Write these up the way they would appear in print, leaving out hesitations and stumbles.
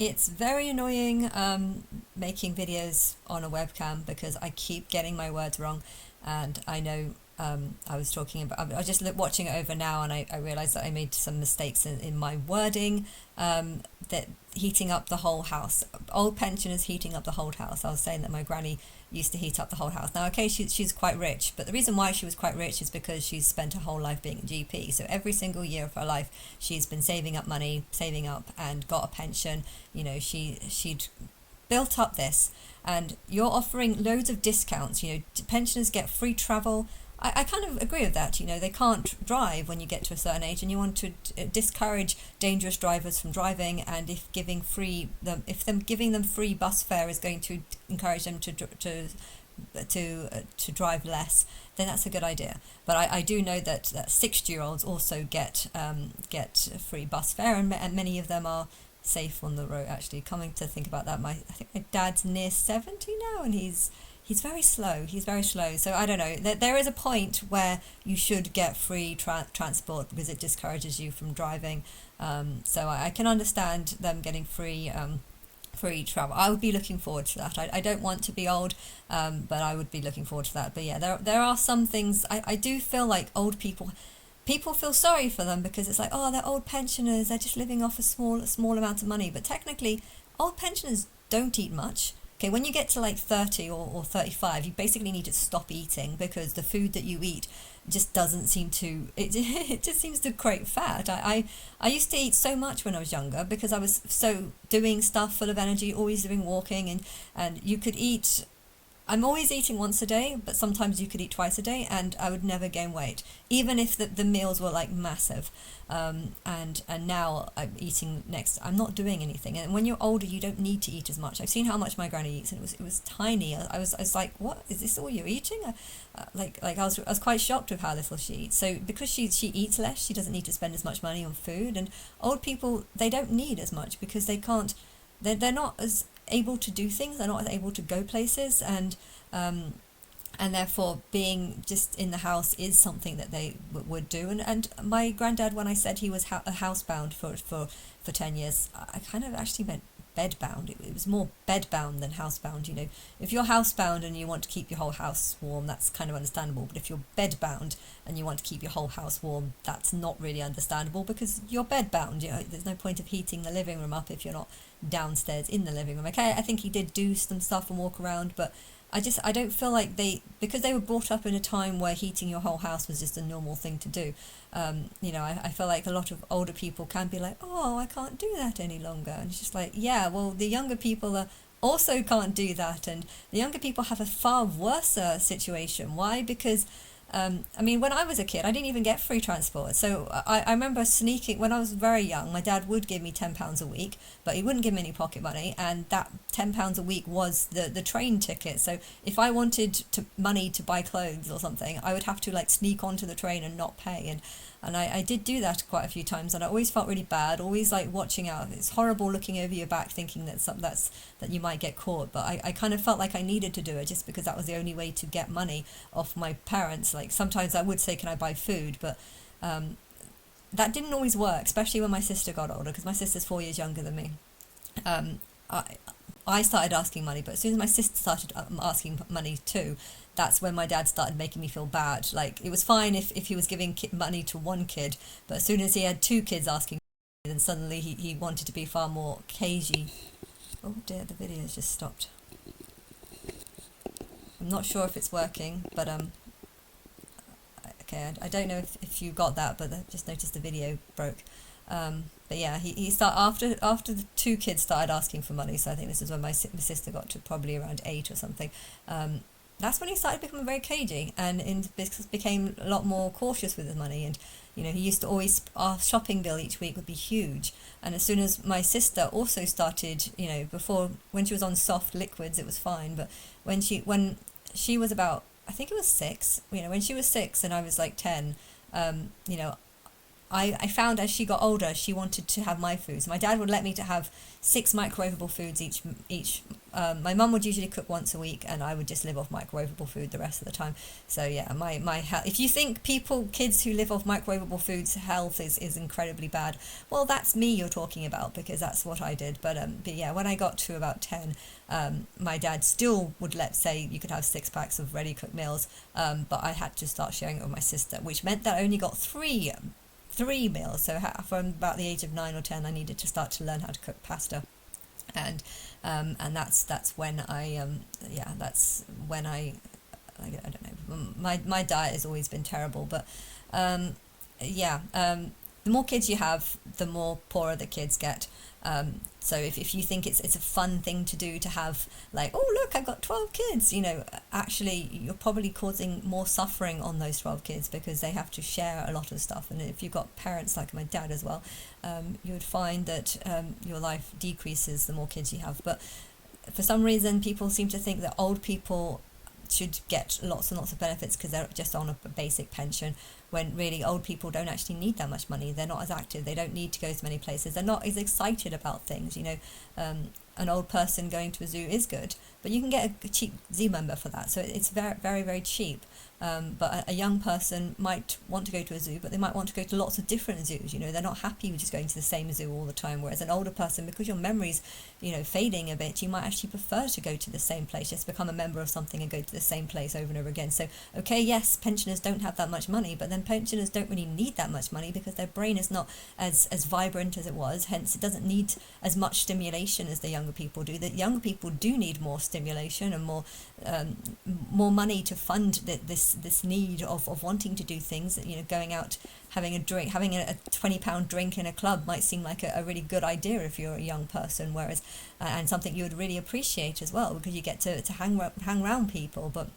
It's very annoying making videos on a webcam because I keep getting my words wrong, and I know I was talking about. I was just watching it over now, and I realized that I made some mistakes in my wording. That heating up the whole house, old pensioners heating up the whole house. I was saying that my granny used to heat up the whole house. Now, okay, she's quite rich, but the reason why she was quite rich is because she's spent her whole life being a GP. So every single year of her life, she's been saving up money, saving up, and got a pension. You know, she'd built up this, and you're offering loads of discounts. You know, pensioners get free travel. I kind of agree with that. You know, they can't drive when you get to a certain age, and you want to discourage dangerous drivers from driving. And if them giving them free bus fare is going to encourage them to drive less, then that's a good idea. But I do know that 60-year-olds also get free bus fare, and many of them are safe on the road. Actually, coming to think about that, I think my dad's near 70 now, and he's very slow. He's very slow. So I don't know. There is a point where you should get free transport because it discourages you from driving. So I can understand them getting free travel. I would be looking forward to that. I don't want to be old, but I would be looking forward to that. But yeah, there are some things I do feel like old people feel sorry for them because it's like, oh, they're old pensioners, they're just living off a small amount of money. But technically, old pensioners don't eat much. Okay, when you get to like 30 or 35, you basically need to stop eating because the food that you eat just doesn't seem to, it just seems to create fat. I used to eat so much when I was younger because I was so doing stuff full of energy, always doing walking, and you could eat. I'm always eating once a day, but sometimes you could eat twice a day, and I would never gain weight, even if the meals were like massive. And now I'm not doing anything. And when you're older, you don't need to eat as much. I've seen how much my granny eats, and it was tiny. I was like, what is this all you're eating? I was quite shocked with how little she eats. So because she eats less, she doesn't need to spend as much money on food. And old people, they don't need as much because they can't. They're not as able to do things. They're not able to go places, and therefore being just in the house is something that they would do. And my granddad, when I said he was housebound for 10 years, I kind of actually meant bedbound. It was more bedbound than housebound. You know, if you're housebound and you want to keep your whole house warm, that's kind of understandable. But if you're bedbound and you want to keep your whole house warm, that's not really understandable because you're bedbound. You know, there's no point of heating the living room up if you're not downstairs in the living room. Okay, I think he did do some stuff and walk around, but I don't feel like because they were brought up in a time where heating your whole house was just a normal thing to do. You know, I feel like a lot of older people can be like, oh, I can't do that any longer. And it's just like, yeah, well, the younger people also can't do that. And the younger people have a far worse situation. Why? Because I mean, when I was a kid, I didn't even get free transport. So I remember sneaking, when I was very young, my dad would give me £10 a week, but he wouldn't give me any pocket money. And that £10 a week was the train ticket. So if I wanted money to buy clothes or something, I would have to like sneak onto the train and not pay. And I did do that quite a few times, and I always felt really bad, always like watching out. It's horrible looking over your back thinking that you might get caught, but I kind of felt like I needed to do it just because that was the only way to get money off my parents. Like sometimes I would say, can I buy food? But that didn't always work, especially when my sister got older, because my sister's 4 years younger than me. I, I started asking money, but as soon as my sister started asking money too, that's when my dad started making me feel bad. Like, it was fine if he was giving money to one kid, but as soon as he had two kids asking, then suddenly he wanted to be far more cagey. Oh dear, the video has just stopped. I'm not sure if it's working, but okay, I don't know if you got that, but I just noticed the video broke. But yeah, he started after the two kids started asking for money. So I think this is when my sister got to probably around 8 or something. That's when he started becoming very cagey and became a lot more cautious with his money. And you know, he used to always, our shopping bill each week would be huge. And as soon as my sister also started, you know, when she was on soft liquids, it was fine. But when she was about, I think it was 6, you know, when she was 6 and I was like 10, you know, I found as she got older, she wanted to have my foods. My dad would let me to have 6 microwavable foods each. My mum would usually cook once a week, and I would just live off microwavable food the rest of the time. So yeah, my health. If you think kids who live off microwavable foods, health is incredibly bad, well, that's me you're talking about, because that's what I did. But yeah, when I got to about 10, my dad still would say you could have 6 packs of ready cooked meals, but I had to start sharing it with my sister, which meant that I only got three meals. So from about the age of 9 or 10, I needed to start to learn how to cook pasta, and that's when I don't know. My diet has always been terrible, but the more kids you have, the more poorer the kids get. So if you think it's a fun thing to do, to have like, oh look, I've got 12 kids, actually you're probably causing more suffering on those 12 kids, because they have to share a lot of stuff. And if you've got parents like my dad as well, you would find that your life decreases the more kids you have. But for some reason, people seem to think that old people should get lots and lots of benefits because they're just on a basic pension, when really old people don't actually need that much money. They're not as active, they don't need to go to many places, they're not as excited about things. An old person going to a zoo is good, but you can get a cheap zoo member for that, so it's very, very, very cheap. But a young person might want to go to a zoo, but they might want to go to lots of different zoos. They're not happy with just going to the same zoo all the time. Whereas an older person, because your memory's, fading a bit, you might actually prefer to go to the same place, just become a member of something and go to the same place over and over again. So, okay, yes, pensioners don't have that much money, but then pensioners don't really need that much money because their brain is not as vibrant as it was. Hence, it doesn't need as much stimulation as the younger people do. The younger people do need more stimulation and more money to fund this need of wanting to do things. Going out, having a drink, having a £20 drink in a club might seem like a really good idea if you're a young person, whereas and something you would really appreciate as well, because you get to hang around people. But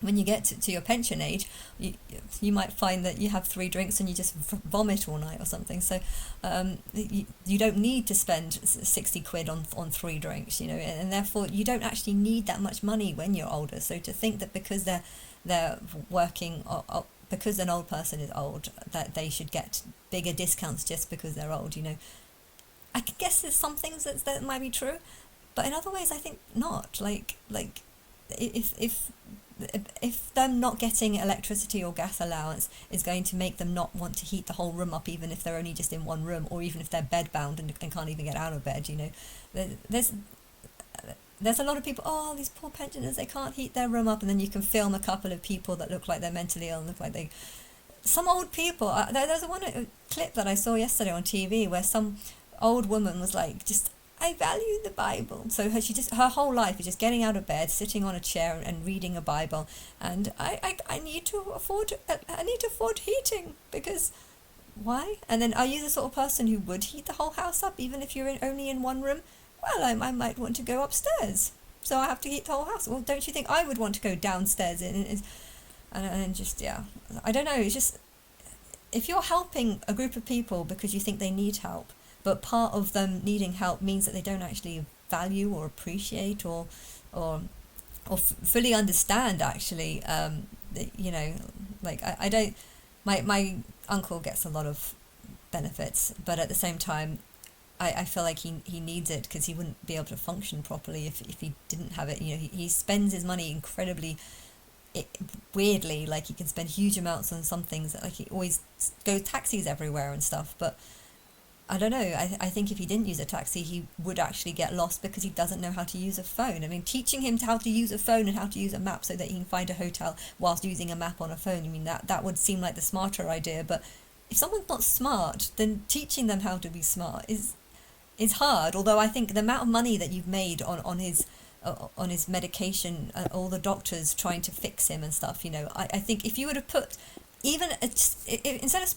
when you get to your pension age, you might find that you have 3 drinks and you just vomit all night or something. So you don't need to spend 60 quid on 3 drinks, and therefore you don't actually need that much money when you're older. So to think that because they're working, because an old person is old, that they should get bigger discounts just because they're old, I guess there's some things that might be true, but in other ways I think not. Like if them not getting electricity or gas allowance is going to make them not want to heat the whole room up, even if they're only just in one room, or even if they're bed bound and can't even get out of bed, there's a lot of people, oh, these poor pensioners, they can't heat their room up, and then you can film a couple of people that look like they're mentally ill and look like some old people. There's a clip that I saw yesterday on TV where some old woman was like, just, I value the Bible. So her whole life is just getting out of bed, sitting on a chair and reading a Bible. And I need to afford heating, because why? And then are you the sort of person who would heat the whole house up even if you're only in one room? Well, I might want to go upstairs, so I have to heat the whole house. Well, don't you think I would want to go downstairs and just, yeah, I don't know. It's just, if you're helping a group of people because you think they need help, but part of them needing help means that they don't actually value or appreciate or fully understand, actually, like I don't, my uncle gets a lot of benefits, but at the same time, I feel like he needs it, because he wouldn't be able to function properly if he didn't have it. He spends his money incredibly weirdly. Like, he can spend huge amounts on some things, like he always goes taxis everywhere and stuff, but I don't know, I think if he didn't use a taxi, he would actually get lost because he doesn't know how to use a phone. I mean, teaching him how to use a phone and how to use a map so that he can find a hotel whilst using a map on a phone, I mean, that would seem like the smarter idea. But if someone's not smart, then teaching them how to be smart is hard. Although I think the amount of money that you've made on his medication, all the doctors trying to fix him and stuff, I think if you would have put even instead of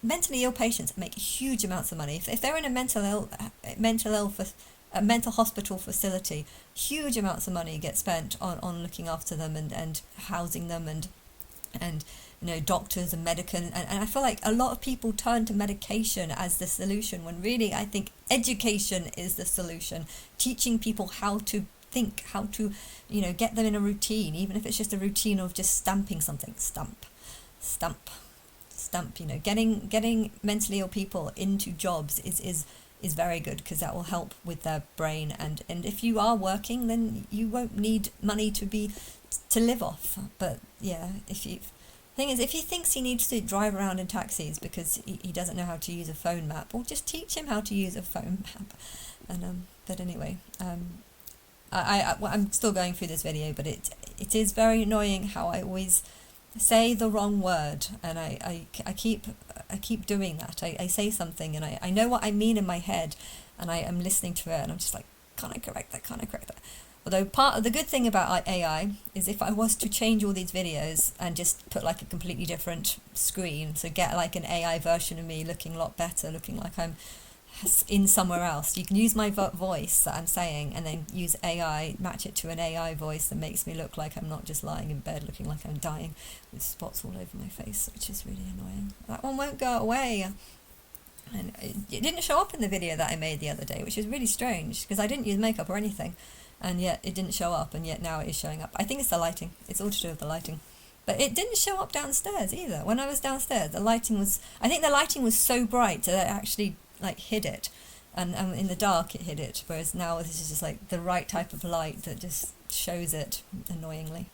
mentally ill patients make huge amounts of money. If they're in a mental hospital facility, huge amounts of money get spent on looking after them and housing them and doctors and medicine, and I feel like a lot of people turn to medication as the solution, when really I think education is the solution. Teaching people how to think, how to get them in a routine, even if it's just a routine of just stamping something, stamp, stamp, getting mentally ill people into jobs is very good, because that will help with their brain, and if you are working, then you won't need money to live off. But yeah, thing is, if he thinks he needs to drive around in taxis because he doesn't know how to use a phone map, well, just teach him how to use a phone map. And but anyway, I'm still going through this video, but it is very annoying how I always say the wrong word, and I keep doing that. I say something and I know what I mean in my head, and I am listening to it and I'm just like, can't I correct that? Although part of the good thing about AI is, if I was to change all these videos and just put like a completely different screen, so get like an AI version of me looking a lot better, looking like I'm in somewhere else, you can use my voice that I'm saying and then use AI, match it to an AI voice that makes me look like I'm not just lying in bed looking like I'm dying with spots all over my face, which is really annoying. That one won't go away. And it didn't show up in the video that I made the other day, which is really strange, because I didn't use makeup or anything, and yet it didn't show up, and yet now it is showing up. I think it's the lighting. It's all to do with the lighting. But it didn't show up downstairs either. When I was downstairs, I think the lighting was so bright that it actually like hid it, and in the dark it hid it, whereas now this is just like the right type of light that just shows it annoyingly.